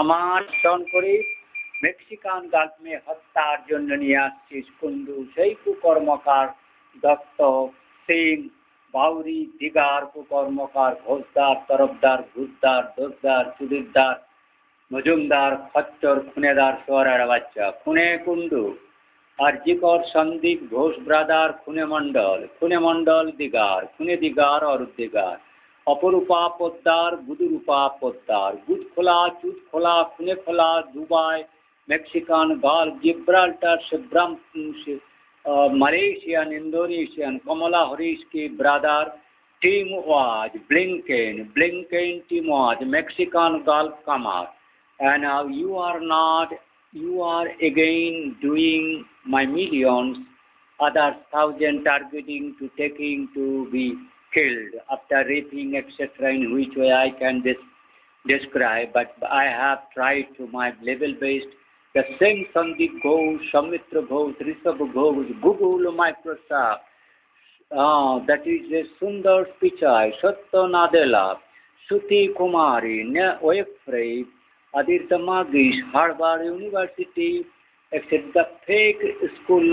আমার স্মরণ করে মেক্সিকান গাল্প में হত্যার জন্য নিয়ে আসছিস কুন্ডু সেই কুকর্মকার দত্ত সিং বাউরি দিগার কুকর্মকার ঘোষদার তরফদার ঘুষদার দোষদার চুদিরদার মজুমদার খচ্চর খুনেদার সোয়ারের বাচ্চা খুনে কুন্ডু আরজিকর সন্দীপ ঘোষ ব্রাদার খুনে মণ্ডল দিগার অরূপ দিগার অপরূপা পোদ্দার গুদুরূপা পোদ্দার গুদ খোলা চুদ খোলা খুনে খোলা দুবাই মেক্সিকান গাল জিব্রাল্টার শিব্রাম মালয়েশিয়ান ইন্দোनेशियन कमला हरीश की brother team was Blinken team was Mexican Gulf Commerce and now you are again doing my millions others thousand targeting to taking to be killed after raping etc in which way I can describe but I have tried to my level based the same Sandeep Ghosh, Samitra Ghosh, Rishabh Ghosh, Google, Microsoft, that is a Sundar Pichai, Satya Nadella, Suti Kumari, Oefrey, Aditya Magish, Harvard University, etc. The fake school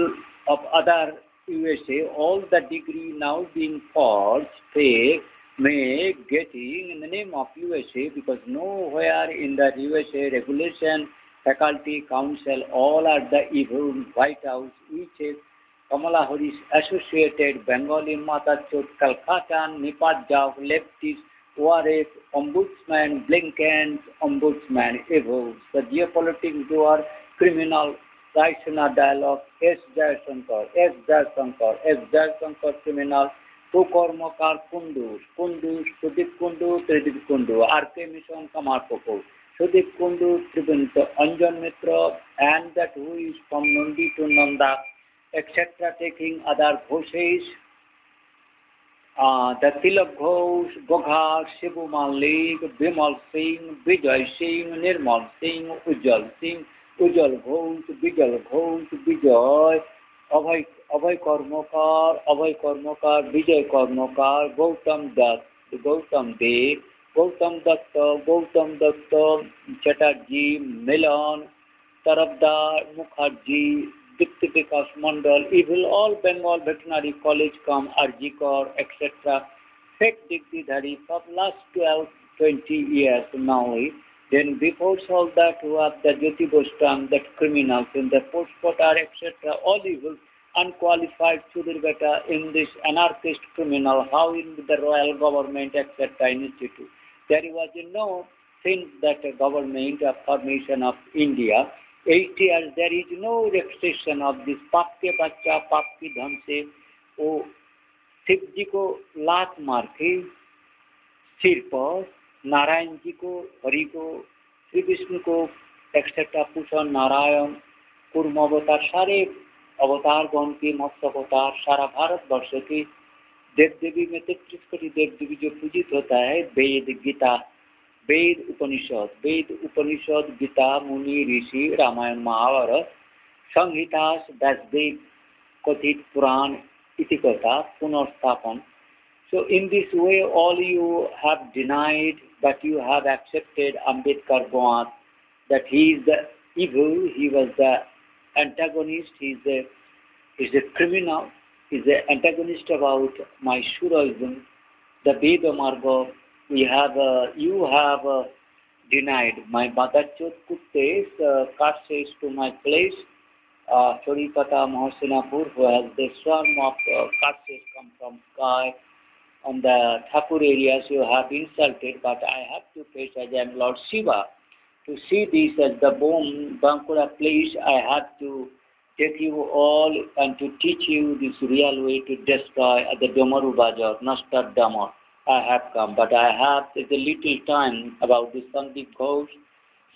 of other USA, all the degree now being false, fake, may getting in the name of USA because nowhere in the USA regulation faculty, council, all are the evil White House, which is Kamala Harris associated Bengali Matachot, Calcutta, Nipat Jaw, leftist, ORF, ombudsman, Blinken's ombudsman, evil. The geopolitics doer, criminal, Raisana dialogue, S. Jayasankar, criminal, Kukormakar Kundus, Sudip Kundu, Tridip Kundu, RK Mission, Kamar Popo. Sudip Kundu, Tribunto, Anjan Mitra, and that who is from Nundi to Nanda, etc., taking other Ghoshes, the Tilak Ghosh, Goghar, Shibu Malik, Bimal Singh, Vijay Singh, Nirmal Singh, Ujjal Ghosh, Vijay, Abhay Karmakar, Vijay Karmakar, Gautam Dev, Gautam Datta, Chatterjee, Milan, Tarafdar, Mukherjee, Dipti Vikas Mandal, evil, all Bengal Veterinary College come, Arjikor, etc. Fake Digdidhari for last 12-20 years now. Then before all that, who have the Jyoti Bostam, that criminals in the post-potar, etc., all evil, unqualified Chudirbeta in this anarchist criminal, how in the royal government, etc., institute. There was no since that government of formation of India, 8 years, there is no restriction of this पाप के बच्चा पाप की धन से वो शिव जी को लात मार के सिर पर नारायण जी को हरि को श्री विष्णु को एक्सेट्रा पूषण नारायण कुर्म अवतार सारे अवतारगण के मत्स्य अवतार सारा भारत वर्ष के देव देवी में 33 कोटि देव देवी जो पूजित होता है वेद उपनिषद गीता मुनि ऋषि रामायण महाभारत संहिता व्यासदेव कथित पुराण Itikatha पुनर्स्थापन. So in this way all you have denied but you have accepted Ambedkar Gawat that he is the evil, he was the antagonist, he is a criminal, he is the antagonist about my Shuraism, the Veda Marga. You have denied my Badachot Kutte's curses to my place, Chorikata Mahasinapur, who has the swarm of curses come from sky. On the Thakur areas you have insulted, but I have to face as I am Lord Shiva. To see this as the Bankura place, I have to take you all and to teach you this real way to destroy the Domaru Bajar, Nastar Damar. I have come, but I have a little time about this Sandeep Ghosh,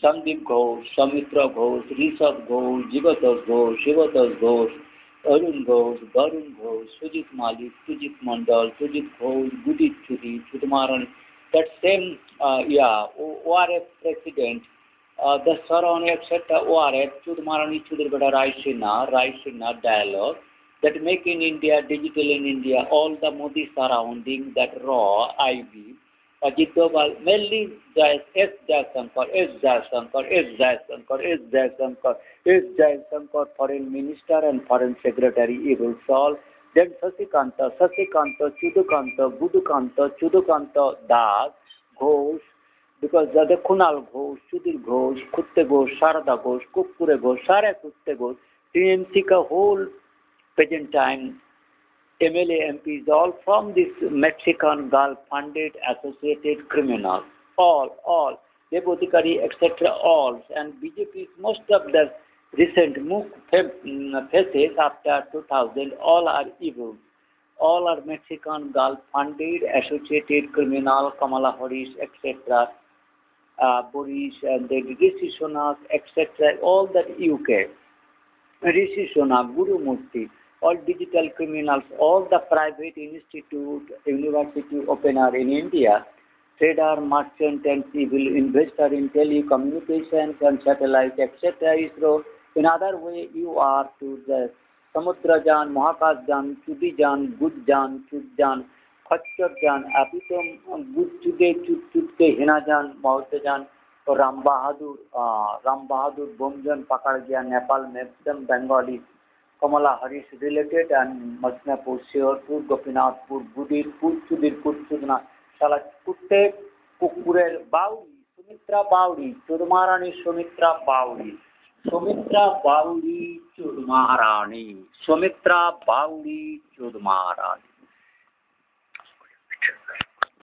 Samitra Ghosh, Rishabh Ghosh, Jigatas Ghosh, Shivatas Ghosh, Arun Ghosh, Varun Ghosh, Sujit Malik, Sujit Mandal, Sujit Ghosh, Gudit Chudi, Chudmaran, that same, ORF president, the Sarani, etc., ORF, Chudmarani, Chudirbada, Raisina dialogue, that make in India, digital in India, all the Modi surrounding, that raw, IV, Ajit Doval, mainly S. Jaishankar, S. Jaishankar, S. Jaishankar, S. Jaishankar, S. Jaishankar, Foreign Minister and Foreign Secretary, he will solve. Then Sasikanta, Chudukanta, Budukanta, Chudukanta Das, Ghosh, because the Kunal Ghosh, Sudhir Ghosh, Kutte Ghosh, Sharada Ghosh, Kukkure Ghosh, Sare Kutte Ghosh, TMC ka whole present time MLA MPs, all from this Mexican Gulf funded associated criminals, all, Debodikari, etc., all, and BJP's most of the recent move faces after 2000, all are evil. All are Mexican Gulf funded associated criminal, Kamala Harris, etc., Boris and the Rishi Sunak, etc., all that UK. Rishi Sunak, Guru Murthy, all digital criminals, all the private institute, university opener in India, trader, merchant and civil investor in telecommunications and satellite, etc. ISRO. In other way, you are to the Samudrajan, Mahakasjan, Chudijan, Gudjan, Chudjan, Khacharjan, Apitam, Gud Chude, Chudke, Hinajan, Mahutajan, तो राम बहादुर बोमजन पकड़ गया नेपाल में एकदम बंगाली कमला Harish related and मसनापुर श्योरपुर Gopinathpur गुदीरपुर चुदना साला कुत्ते कुकुरेर बाउरी सुमित्रा बाउरी चुरमारानी सुमित्रा बाउरी चुरमारानी सुमित्रा बाउरी चुरमारानी